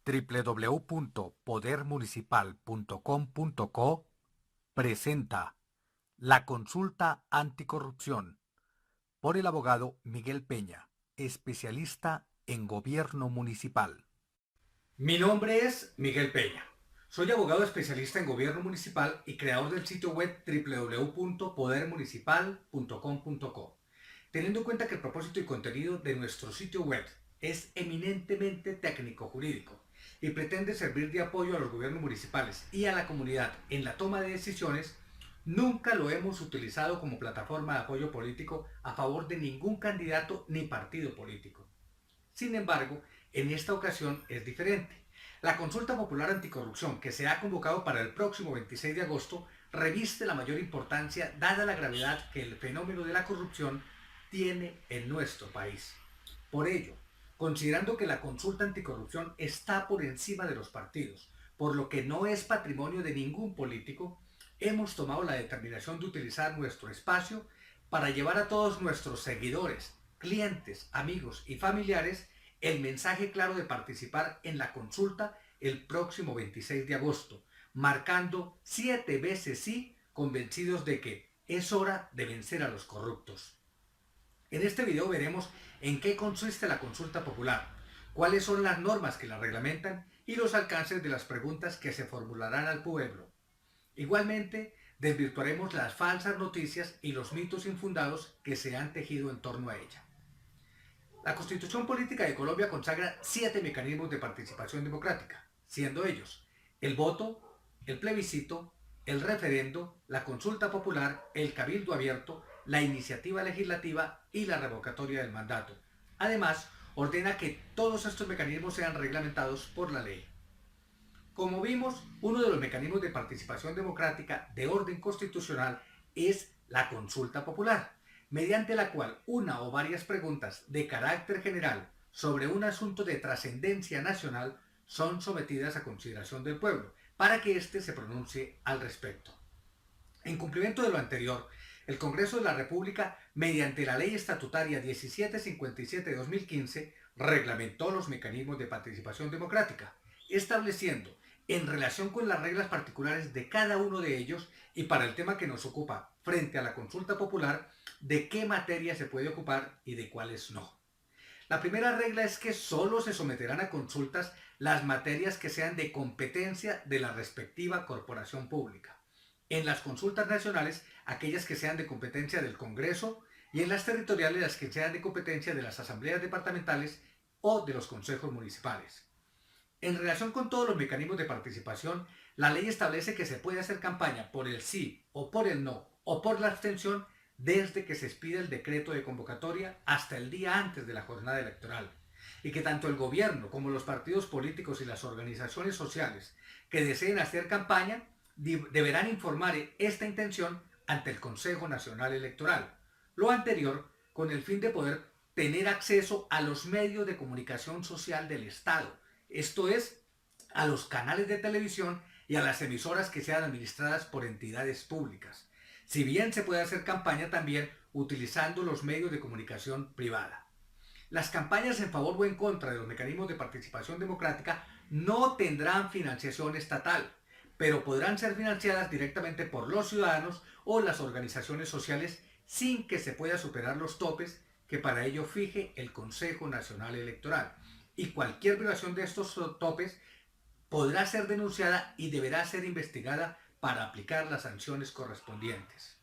www.podermunicipal.com.co presenta la consulta anticorrupción por el abogado Miguel Peña, especialista en gobierno municipal. Mi nombre es Miguel Peña. Soy abogado especialista en gobierno municipal y creador del sitio web www.podermunicipal.com.co. Teniendo en cuenta que el propósito y contenido de nuestro sitio web es eminentemente técnico-jurídico y pretende servir de apoyo a los gobiernos municipales y a la comunidad en la toma de decisiones, nunca lo hemos utilizado como plataforma de apoyo político a favor de ningún candidato ni partido político. Sin embargo, en esta ocasión es diferente. La consulta popular anticorrupción que se ha convocado para el próximo 26 de agosto reviste la mayor importancia dada la gravedad que el fenómeno de la corrupción tiene en nuestro país. Por ello, considerando que la consulta anticorrupción está por encima de los partidos, por lo que no es patrimonio de ningún político, hemos tomado la determinación de utilizar nuestro espacio para llevar a todos nuestros seguidores, clientes, amigos y familiares el mensaje claro de participar en la consulta el próximo 26 de agosto, marcando 7 veces sí, convencidos de que es hora de vencer a los corruptos. En este video veremos en qué consiste la consulta popular, cuáles son las normas que la reglamentan y los alcances de las preguntas que se formularán al pueblo. Igualmente, desvirtuaremos las falsas noticias y los mitos infundados que se han tejido en torno a ella. La Constitución Política de Colombia consagra 7 mecanismos de participación democrática, siendo ellos el voto, el plebiscito, el referendo, la consulta popular, el cabildo abierto, la iniciativa legislativa y la revocatoria del mandato. Además, ordena que todos estos mecanismos sean reglamentados por la ley. Como vimos, uno de los mecanismos de participación democrática de orden constitucional es la consulta popular, mediante la cual una o varias preguntas de carácter general sobre un asunto de trascendencia nacional son sometidas a consideración del pueblo, para que éste se pronuncie al respecto. En cumplimiento de lo anterior, el Congreso de la República, mediante la Ley Estatutaria 1757 de 2015, reglamentó los mecanismos de participación democrática, estableciendo, en relación con las reglas particulares de cada uno de ellos y para el tema que nos ocupa frente a la consulta popular, de qué materia se puede ocupar y de cuáles no. La primera regla es que solo se someterán a consultas las materias que sean de competencia de la respectiva corporación pública. En las consultas nacionales, aquellas que sean de competencia del Congreso, y en las territoriales, las que sean de competencia de las asambleas departamentales o de los consejos municipales. En relación con todos los mecanismos de participación, la ley establece que se puede hacer campaña por el sí o por el no o por la abstención desde que se expida el decreto de convocatoria hasta el día antes de la jornada electoral, y que tanto el gobierno como los partidos políticos y las organizaciones sociales que deseen hacer campaña deberán informar esta intención ante el Consejo Nacional Electoral. Lo anterior con el fin de poder tener acceso a los medios de comunicación social del Estado, esto es, a los canales de televisión y a las emisoras que sean administradas por entidades públicas. Si bien se puede hacer campaña también utilizando los medios de comunicación privada. Las campañas en favor o en contra de los mecanismos de participación democrática no tendrán financiación estatal, pero podrán ser financiadas directamente por los ciudadanos o las organizaciones sociales sin que se pueda superar los topes que para ello fije el Consejo Nacional Electoral. Y cualquier violación de estos topes podrá ser denunciada y deberá ser investigada para aplicar las sanciones correspondientes.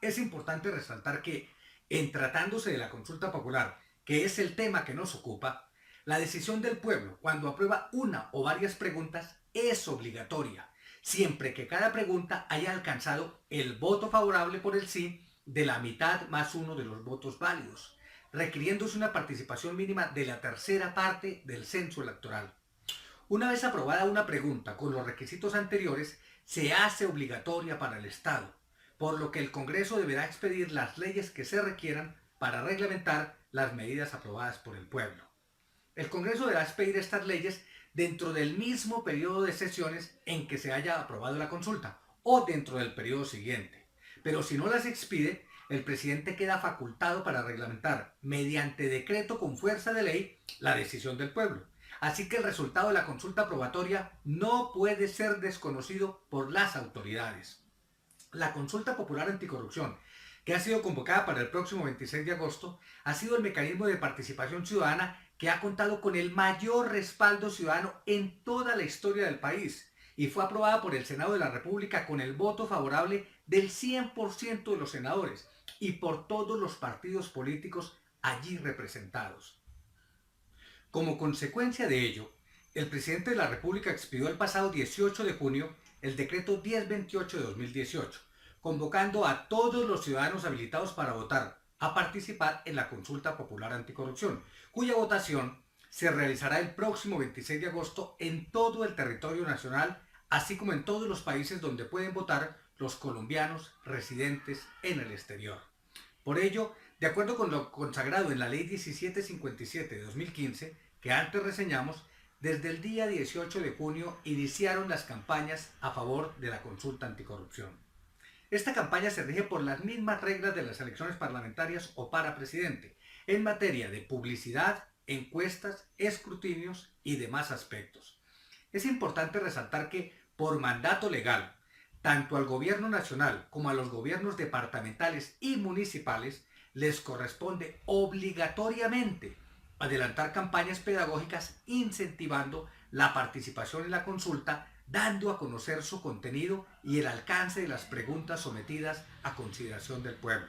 Es importante resaltar que, en tratándose de la consulta popular, que es el tema que nos ocupa, la decisión del pueblo cuando aprueba una o varias preguntas es obligatoria, siempre que cada pregunta haya alcanzado el voto favorable por el sí de la mitad más uno de los votos válidos, requiriéndose una participación mínima de la tercera parte del censo electoral. Una vez aprobada una pregunta con los requisitos anteriores, se hace obligatoria para el Estado, por lo que el Congreso deberá expedir las leyes que se requieran para reglamentar las medidas aprobadas por el pueblo. El Congreso deberá expedir estas leyes dentro del mismo periodo de sesiones en que se haya aprobado la consulta o dentro del periodo siguiente. Pero si no las expide, el presidente queda facultado para reglamentar mediante decreto con fuerza de ley la decisión del pueblo, Así que el resultado de la consulta probatoria no puede ser desconocido por las autoridades. La consulta popular anticorrupción, que ha sido convocada para el próximo 26 de agosto, ha sido el mecanismo de participación ciudadana que ha contado con el mayor respaldo ciudadano en toda la historia del país y fue aprobada por el Senado de la República con el voto favorable del 100% de los senadores y por todos los partidos políticos allí representados. Como consecuencia de ello, el presidente de la República expidió el pasado 18 de junio el decreto 1028 de 2018, convocando a todos los ciudadanos habilitados para votar a participar en la consulta popular anticorrupción, cuya votación se realizará el próximo 26 de agosto en todo el territorio nacional, así como en todos los países donde pueden votar los colombianos residentes en el exterior. Por ello, de acuerdo con lo consagrado en la Ley 1757 de 2015, que antes reseñamos, desde el día 18 de junio iniciaron las campañas a favor de la consulta anticorrupción. Esta campaña se rige por las mismas reglas de las elecciones parlamentarias o para presidente, en materia de publicidad, encuestas, escrutinios y demás aspectos. Es importante resaltar que, por mandato legal, tanto al gobierno nacional como a los gobiernos departamentales y municipales les corresponde obligatoriamente adelantar campañas pedagógicas incentivando la participación en la consulta, dando a conocer su contenido y el alcance de las preguntas sometidas a consideración del pueblo.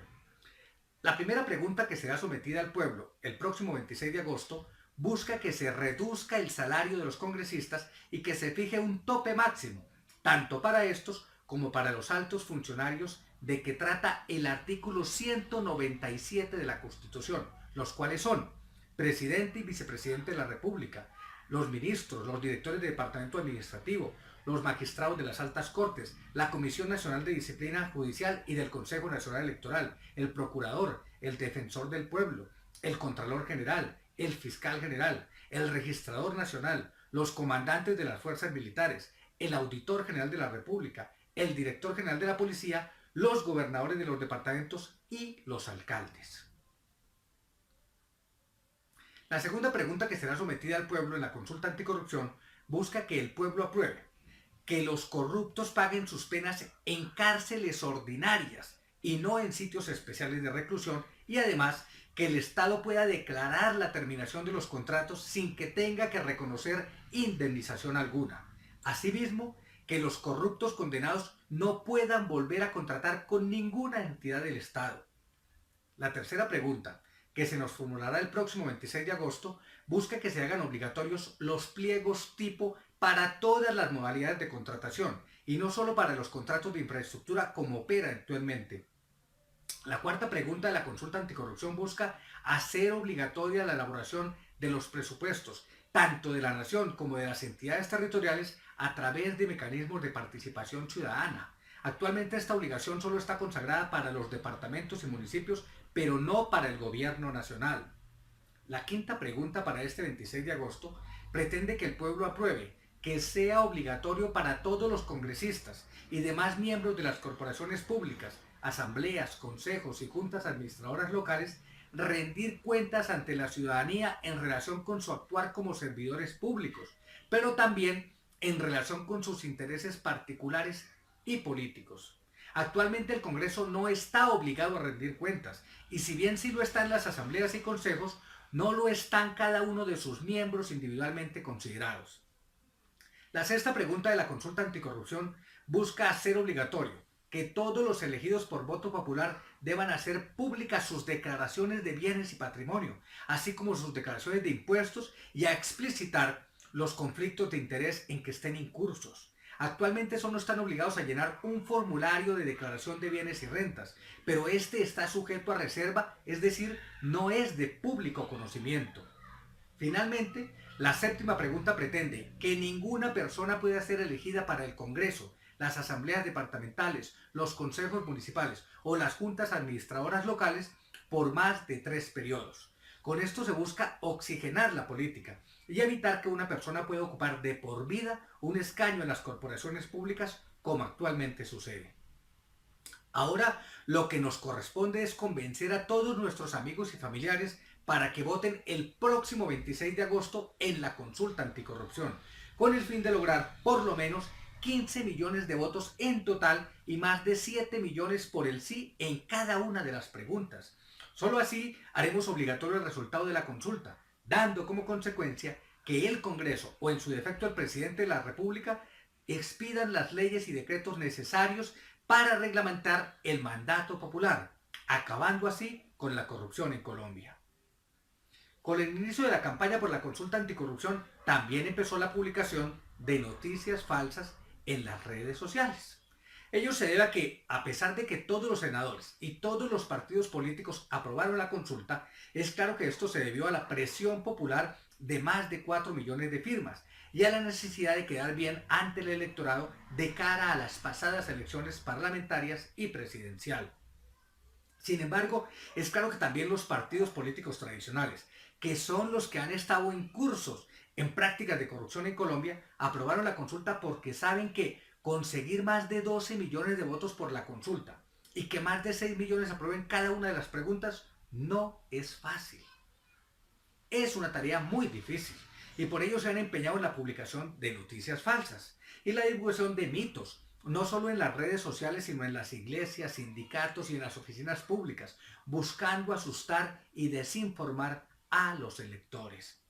La primera pregunta que será sometida al pueblo el próximo 26 de agosto busca que se reduzca el salario de los congresistas y que se fije un tope máximo, tanto para estos como para los altos funcionarios, de que trata el artículo 197 de la Constitución, los cuales son presidente y vicepresidente de la República, los ministros, los directores de departamento administrativo, los magistrados de las altas cortes, la Comisión Nacional de Disciplina Judicial y del Consejo Nacional Electoral, el procurador, el defensor del pueblo, el contralor general, el fiscal general, el registrador nacional, los comandantes de las fuerzas militares, el auditor general de la República, el director general de la policía, los gobernadores de los departamentos y los alcaldes. La segunda pregunta que será sometida al pueblo en la consulta anticorrupción busca que el pueblo apruebe que los corruptos paguen sus penas en cárceles ordinarias y no en sitios especiales de reclusión, y además que el Estado pueda declarar la terminación de los contratos sin que tenga que reconocer indemnización alguna. Asimismo, que los corruptos condenados no puedan volver a contratar con ninguna entidad del Estado. La tercera pregunta, que se nos formulará el próximo 26 de agosto, busca que se hagan obligatorios los pliegos tipo para todas las modalidades de contratación y no solo para los contratos de infraestructura como opera actualmente. La cuarta pregunta de la consulta anticorrupción busca hacer obligatoria la elaboración de los presupuestos, tanto de la nación como de las entidades territoriales, a través de mecanismos de participación ciudadana. Actualmente esta obligación solo está consagrada para los departamentos y municipios, pero no para el gobierno nacional. La quinta pregunta para este 26 de agosto pretende que el pueblo apruebe que sea obligatorio para todos los congresistas y demás miembros de las corporaciones públicas, asambleas, consejos y juntas administradoras locales rendir cuentas ante la ciudadanía en relación con su actuar como servidores públicos, pero también en relación con sus intereses particulares y políticos. Actualmente el Congreso no está obligado a rendir cuentas, y si bien sí lo están las asambleas y consejos, no lo están cada uno de sus miembros individualmente considerados. La sexta pregunta de la consulta anticorrupción busca hacer obligatorio que todos los elegidos por voto popular deban hacer públicas sus declaraciones de bienes y patrimonio, así como sus declaraciones de impuestos, y a explicitar los conflictos de interés en que estén incursos. Actualmente solo están obligados a llenar un formulario de declaración de bienes y rentas, pero este está sujeto a reserva, es decir, no es de público conocimiento. Finalmente, la séptima pregunta pretende que ninguna persona pueda ser elegida para el Congreso, las asambleas departamentales, los consejos municipales o las juntas administradoras locales por más de 3 periodos. Con esto se busca oxigenar la política y evitar que una persona pueda ocupar de por vida un escaño en las corporaciones públicas como actualmente sucede. Ahora lo que nos corresponde es convencer a todos nuestros amigos y familiares para que voten el próximo 26 de agosto en la consulta anticorrupción, con el fin de lograr por lo menos 15 millones de votos en total y más de 7 millones por el sí en cada una de las preguntas. Solo así haremos obligatorio el resultado de la consulta, dando como consecuencia que el Congreso o en su defecto el presidente de la República expidan las leyes y decretos necesarios para reglamentar el mandato popular, acabando así con la corrupción en Colombia. Con el inicio de la campaña por la consulta anticorrupción, también empezó la publicación de noticias falsas en las redes sociales. Ello se debe a que, a pesar de que todos los senadores y todos los partidos políticos aprobaron la consulta, es claro que esto se debió a la presión popular de más de 4 millones de firmas y a la necesidad de quedar bien ante el electorado de cara a las pasadas elecciones parlamentarias y presidencial. Sin embargo, es claro que también los partidos políticos tradicionales, que son los que han estado incursos en prácticas de corrupción en Colombia, aprobaron la consulta porque saben que conseguir más de 12 millones de votos por la consulta y que más de 6 millones aprueben cada una de las preguntas no es fácil. Es una tarea muy difícil y por ello se han empeñado en la publicación de noticias falsas y la divulgación de mitos, no solo en las redes sociales, sino en las iglesias, sindicatos y en las oficinas públicas, buscando asustar y desinformar a los electores.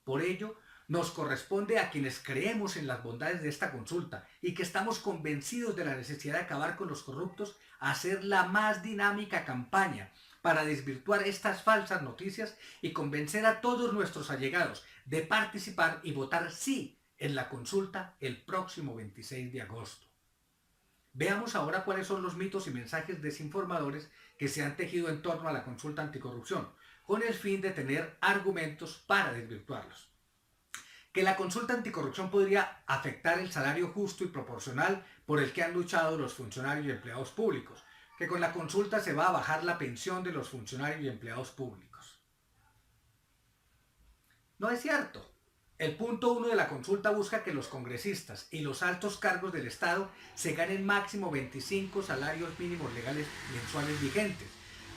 Por ello, nos corresponde a quienes creemos en las bondades de esta consulta y que estamos convencidos de la necesidad de acabar con los corruptos, hacer la más dinámica campaña para desvirtuar estas falsas noticias y convencer a todos nuestros allegados de participar y votar sí en la consulta el próximo 26 de agosto. Veamos ahora cuáles son los mitos y mensajes desinformadores que se han tejido en torno a la consulta anticorrupción, con el fin de tener argumentos para desvirtuarlos. Que la consulta anticorrupción podría afectar el salario justo y proporcional por el que han luchado los funcionarios y empleados públicos, que con la consulta se va a bajar la pensión de los funcionarios y empleados públicos. No es cierto. El punto 1 de la consulta busca que los congresistas y los altos cargos del Estado se ganen máximo 25 salarios mínimos legales mensuales vigentes,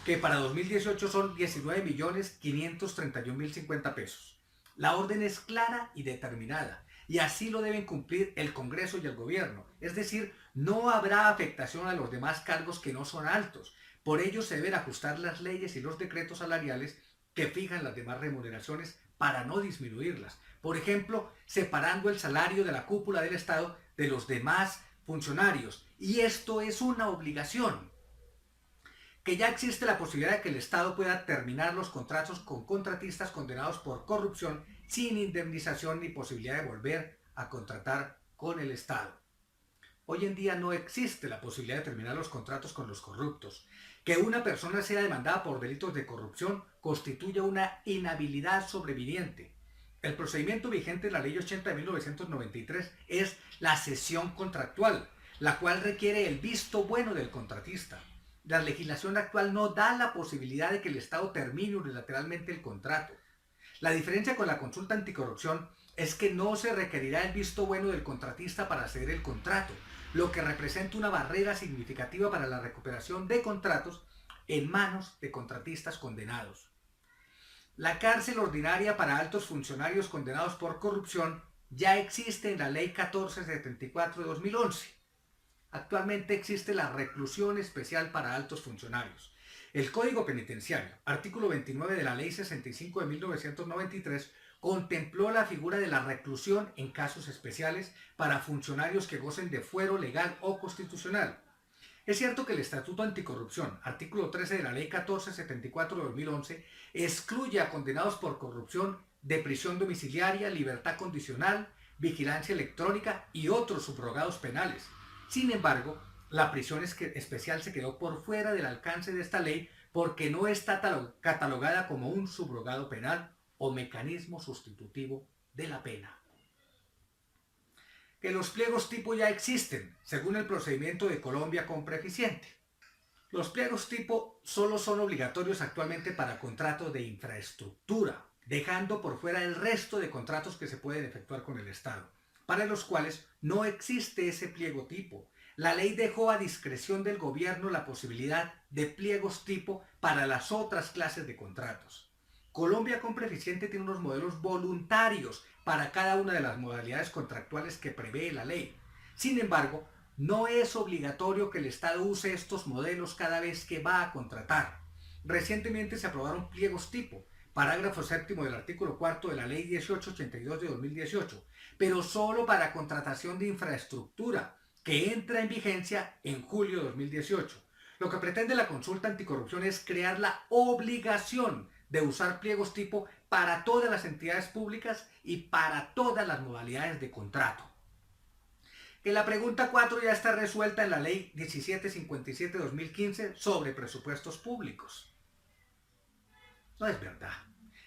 que para 2018 son 19.531.050 pesos. La orden es clara y determinada, y así lo deben cumplir el Congreso y el Gobierno. Es decir, no habrá afectación a los demás cargos que no son altos. Por ello se deben ajustar las leyes y los decretos salariales que fijan las demás remuneraciones para no disminuirlas. Por ejemplo, separando el salario de la cúpula del Estado de los demás funcionarios. Y esto es una obligación. Que ya existe la posibilidad de que el Estado pueda terminar los contratos con contratistas condenados por corrupción sin indemnización ni posibilidad de volver a contratar con el Estado. Hoy en día no existe la posibilidad de terminar los contratos con los corruptos. Que una persona sea demandada por delitos de corrupción constituye una inhabilidad sobreviviente. El procedimiento vigente en la Ley 80 de 1993 es la cesión contractual, la cual requiere el visto bueno del contratista. La legislación actual no da la posibilidad de que el Estado termine unilateralmente el contrato. La diferencia con la consulta anticorrupción es que no se requerirá el visto bueno del contratista para ceder el contrato, lo que representa una barrera significativa para la recuperación de contratos en manos de contratistas condenados. La cárcel ordinaria para altos funcionarios condenados por corrupción ya existe en la Ley 1474 de 2011. Actualmente existe la reclusión especial para altos funcionarios. El Código Penitenciario, artículo 29 de la Ley 65 de 1993, contempló la figura de la reclusión en casos especiales para funcionarios que gocen de fuero legal o constitucional. Es cierto que el Estatuto Anticorrupción, artículo 13 de la Ley 1474 de 2011, excluye a condenados por corrupción de prisión domiciliaria, libertad condicional, vigilancia electrónica y otros subrogados penales. Sin embargo, la prisión especial se quedó por fuera del alcance de esta ley porque no está catalogada como un subrogado penal o mecanismo sustitutivo de la pena. Que los pliegos tipo ya existen, según el procedimiento de Colombia Compra Eficiente. Los pliegos tipo solo son obligatorios actualmente para contratos de infraestructura, dejando por fuera el resto de contratos que se pueden efectuar con el Estado, para los cuales no existe ese pliego tipo. La ley dejó a discreción del gobierno la posibilidad de pliegos tipo para las otras clases de contratos. Colombia Compra Eficiente tiene unos modelos voluntarios para cada una de las modalidades contractuales que prevé la ley. Sin embargo, no es obligatorio que el Estado use estos modelos cada vez que va a contratar. Recientemente se aprobaron pliegos tipo, parágrafo séptimo del artículo cuarto de la Ley 1882 de 2018, pero solo para contratación de infraestructura, que entra en vigencia en julio de 2018. Lo que pretende la consulta anticorrupción es crear la obligación de usar pliegos tipo para todas las entidades públicas y para todas las modalidades de contrato. Que la pregunta 4 ya está resuelta en la Ley 1757-2015 sobre presupuestos públicos. No es verdad.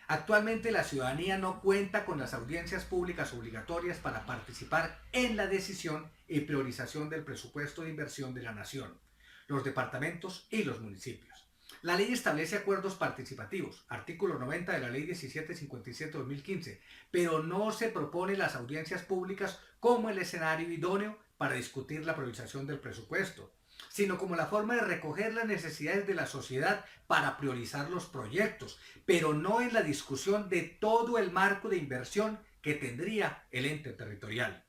Actualmente la ciudadanía no cuenta con las audiencias públicas obligatorias para participar en la decisión y priorización del presupuesto de inversión de la nación, los departamentos y los municipios. La ley establece acuerdos participativos, artículo 90 de la Ley 1757-2015, pero no se propone las audiencias públicas como el escenario idóneo para discutir la priorización del presupuesto, sino como la forma de recoger las necesidades de la sociedad para priorizar los proyectos, pero no en la discusión de todo el marco de inversión que tendría el ente territorial.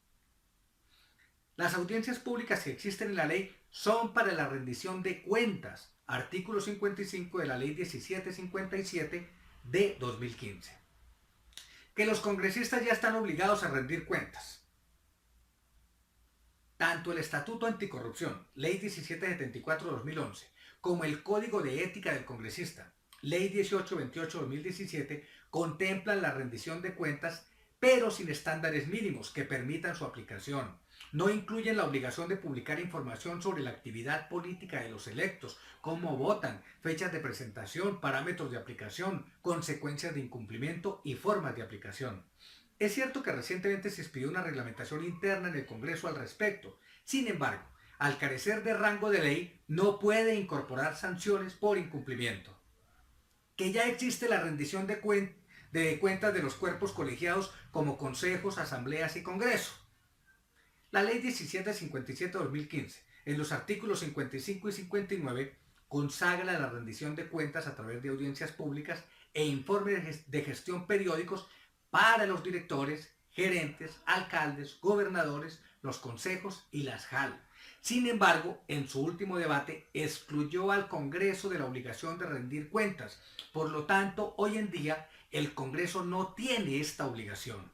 Las audiencias públicas que existen en la ley son para la rendición de cuentas, artículo 55 de la Ley 1757 de 2015. Que los congresistas ya están obligados a rendir cuentas. Tanto el Estatuto Anticorrupción, Ley 1774 de 2011, como el Código de Ética del Congresista, Ley 1828 de 2017, contemplan la rendición de cuentas, pero sin estándares mínimos que permitan su aplicación. No incluyen la obligación de publicar información sobre la actividad política de los electos, cómo votan, fechas de presentación, parámetros de aplicación, consecuencias de incumplimiento y formas de aplicación. Es cierto que recientemente se expidió una reglamentación interna en el Congreso al respecto. Sin embargo, al carecer de rango de ley, no puede incorporar sanciones por incumplimiento. Que ya existe la rendición de cuentas de los cuerpos colegiados como consejos, asambleas y congreso. La Ley 1757-2015, en los artículos 55 y 59, consagra la rendición de cuentas a través de audiencias públicas e informes de gestión periódicos para los directores, gerentes, alcaldes, gobernadores, los consejos y las JAL. Sin embargo, en su último debate excluyó al Congreso de la obligación de rendir cuentas. Por lo tanto, hoy en día el Congreso no tiene esta obligación.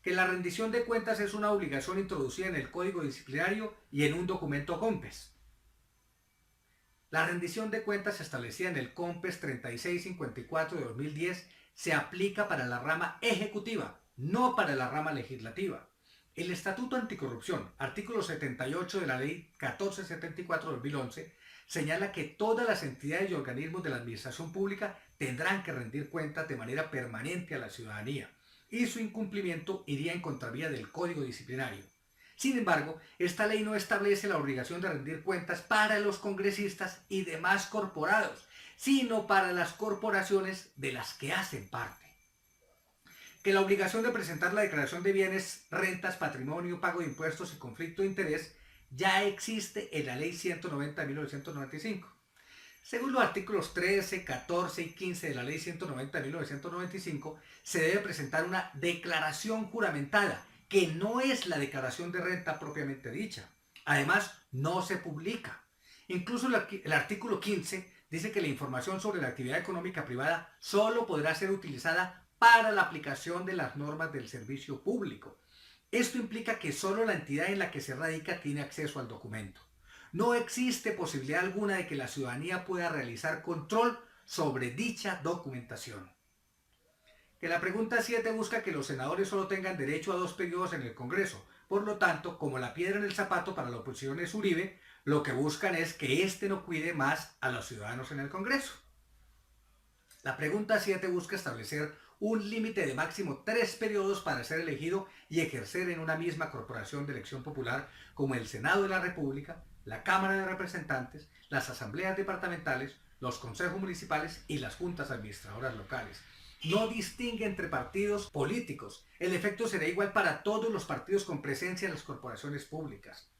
Que la rendición de cuentas es una obligación introducida en el Código Disciplinario y en un documento COMPES. La rendición de cuentas establecida en el COMPES 3654 de 2010 se aplica para la rama ejecutiva, no para la rama legislativa. El Estatuto Anticorrupción, artículo 78 de la Ley 1474 de 2011, señala que todas las entidades y organismos de la administración pública tendrán que rendir cuentas de manera permanente a la ciudadanía, y su incumplimiento iría en contravía del Código Disciplinario. Sin embargo, esta ley no establece la obligación de rendir cuentas para los congresistas y demás corporados, sino para las corporaciones de las que hacen parte. Que la obligación de presentar la declaración de bienes, rentas, patrimonio, pago de impuestos y conflicto de interés ya existe en la Ley 190 de 1995. Según los artículos 13, 14 y 15 de la Ley 190 de 1995, se debe presentar una declaración juramentada, que no es la declaración de renta propiamente dicha. Además, no se publica. Incluso el artículo 15 dice que la información sobre la actividad económica privada solo podrá ser utilizada para la aplicación de las normas del servicio público. Esto implica que solo la entidad en la que se radica tiene acceso al documento. No existe posibilidad alguna de que la ciudadanía pueda realizar control sobre dicha documentación. Que la pregunta 7 busca que los senadores solo tengan derecho a 2 periodos en el Congreso. Por lo tanto, como la piedra en el zapato para la oposición es Uribe, lo que buscan es que éste no cuide más a los ciudadanos en el Congreso. La pregunta 7 busca establecer un límite de máximo 3 periodos para ser elegido y ejercer en una misma corporación de elección popular como el Senado de la República, la Cámara de Representantes, las asambleas departamentales, los consejos municipales y las juntas administradoras locales. No distingue entre partidos políticos. El efecto será igual para todos los partidos con presencia en las corporaciones públicas.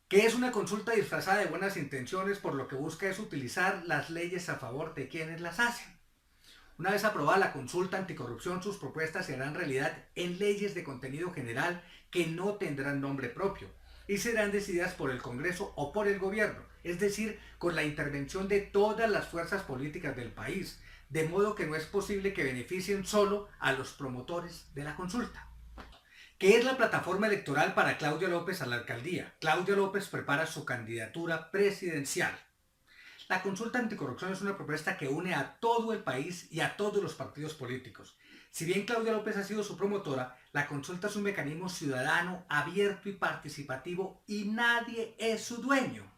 Que es una consulta disfrazada de buenas intenciones, por lo que busca es utilizar las leyes a favor de quienes las hacen. Una vez aprobada la consulta anticorrupción, sus propuestas se harán realidad en leyes de contenido general que no tendrán nombre propio y serán decididas por el Congreso o por el Gobierno, es decir, con la intervención de todas las fuerzas políticas del país, de modo que no es posible que beneficien solo a los promotores de la consulta. ¿Qué es la plataforma electoral para Claudia López a la alcaldía? Claudia López prepara su candidatura presidencial. La consulta anticorrupción es una propuesta que une a todo el país y a todos los partidos políticos. Si bien Claudia López ha sido su promotora, la consulta es un mecanismo ciudadano, abierto y participativo y nadie es su dueño.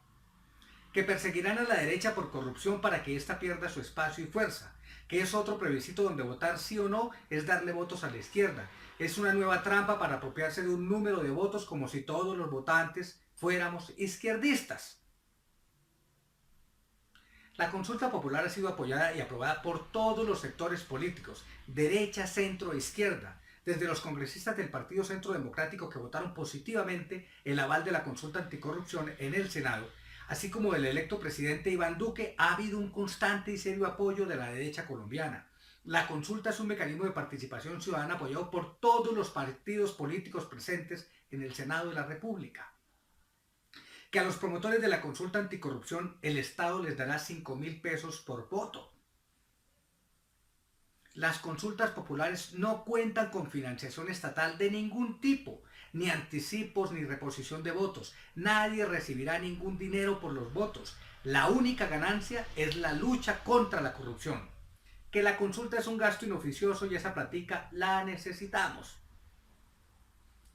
Que perseguirán a la derecha por corrupción para que ésta pierda su espacio y fuerza, que es otro plebiscito donde votar sí o no es darle votos a la izquierda. Es una nueva trampa para apropiarse de un número de votos como si todos los votantes fuéramos izquierdistas. La consulta popular ha sido apoyada y aprobada por todos los sectores políticos, derecha, centro e izquierda, desde los congresistas del Partido Centro Democrático que votaron positivamente el aval de la consulta anticorrupción en el Senado, así como del electo presidente Iván Duque, ha habido un constante y serio apoyo de la derecha colombiana. La consulta es un mecanismo de participación ciudadana apoyado por todos los partidos políticos presentes en el Senado de la República. Que a los promotores de la consulta anticorrupción el Estado les dará 5.000 pesos por voto. Las consultas populares no cuentan con financiación estatal de ningún tipo, ni anticipos ni reposición de votos. Nadie recibirá ningún dinero por los votos. La única ganancia es la lucha contra la corrupción. Que la consulta es un gasto inoficioso y esa plática la necesitamos.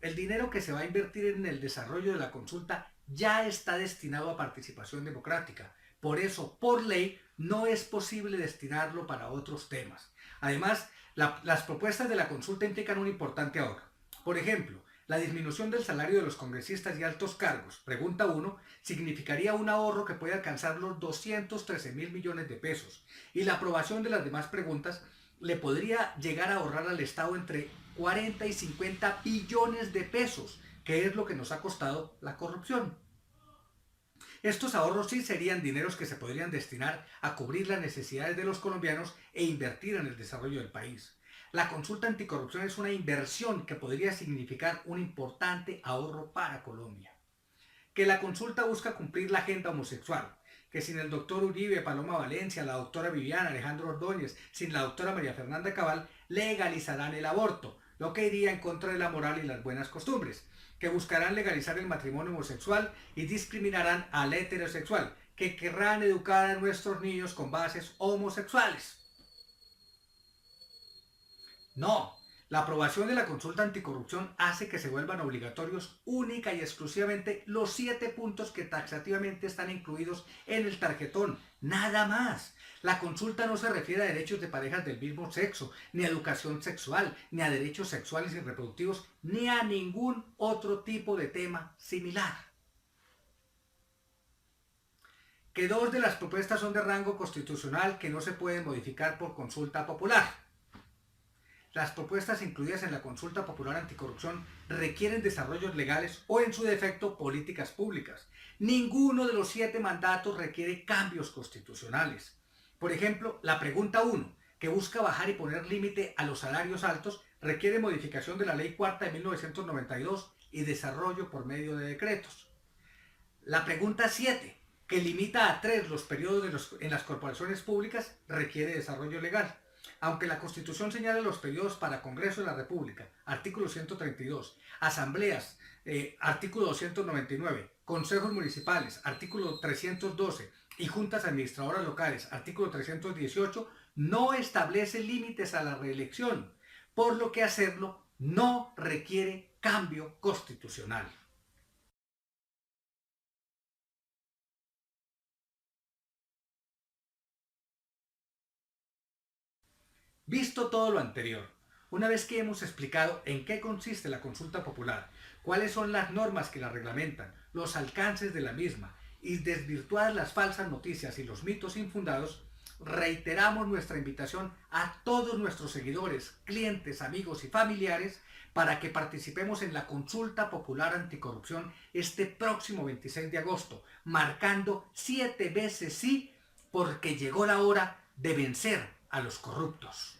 El dinero que se va a invertir en el desarrollo de la consulta ya está destinado a participación democrática. Por eso, por ley, no es posible destinarlo para otros temas. Además, las propuestas de la consulta implican un importante ahorro. Por ejemplo, la disminución del salario de los congresistas y altos cargos, pregunta 1, significaría un ahorro que puede alcanzar los 213.000 millones de pesos. Y la aprobación de las demás preguntas le podría llegar a ahorrar al Estado entre 40 y 50 billones de pesos, que es lo que nos ha costado la corrupción. Estos ahorros sí serían dineros que se podrían destinar a cubrir las necesidades de los colombianos e invertir en el desarrollo del país. La consulta anticorrupción es una inversión que podría significar un importante ahorro para Colombia. Que la consulta busca cumplir la agenda homosexual, que sin el doctor Uribe, Paloma Valencia, la doctora Viviana, Alejandro Ordóñez, sin la doctora María Fernanda Cabal, legalizarán el aborto, lo que iría en contra de la moral y las buenas costumbres. Que buscarán legalizar el matrimonio homosexual y discriminarán al heterosexual, que querrán educar a nuestros niños con bases homosexuales. No, la aprobación de la consulta anticorrupción hace que se vuelvan obligatorios única y exclusivamente los 7 puntos que taxativamente están incluidos en el tarjetón, nada más. La consulta no se refiere a derechos de parejas del mismo sexo, ni a educación sexual, ni a derechos sexuales y reproductivos, ni a ningún otro tipo de tema similar. Que 2 de las propuestas son de rango constitucional que no se pueden modificar por consulta popular. Las propuestas incluidas en la consulta popular anticorrupción requieren desarrollos legales o, en su defecto, políticas públicas. Ninguno de los 7 mandatos requiere cambios constitucionales. Por ejemplo, la pregunta 1, que busca bajar y poner límite a los salarios altos, requiere modificación de la Ley 4 de 1992 y desarrollo por medio de decretos. La pregunta 7, que limita a 3 los periodos en las corporaciones públicas, requiere desarrollo legal. Aunque la Constitución señala los periodos para Congreso de la República, artículo 132, asambleas, artículo 299, consejos municipales, artículo 312, y juntas administradoras locales, artículo 318, no establece límites a la reelección, por lo que hacerlo no requiere cambio constitucional. Visto todo lo anterior, una vez que hemos explicado en qué consiste la consulta popular, cuáles son las normas que la reglamentan, los alcances de la misma y desvirtuadas las falsas noticias y los mitos infundados, reiteramos nuestra invitación a todos nuestros seguidores, clientes, amigos y familiares para que participemos en la consulta popular anticorrupción este próximo 26 de agosto, marcando 7 veces sí, porque llegó la hora de vencer a los corruptos.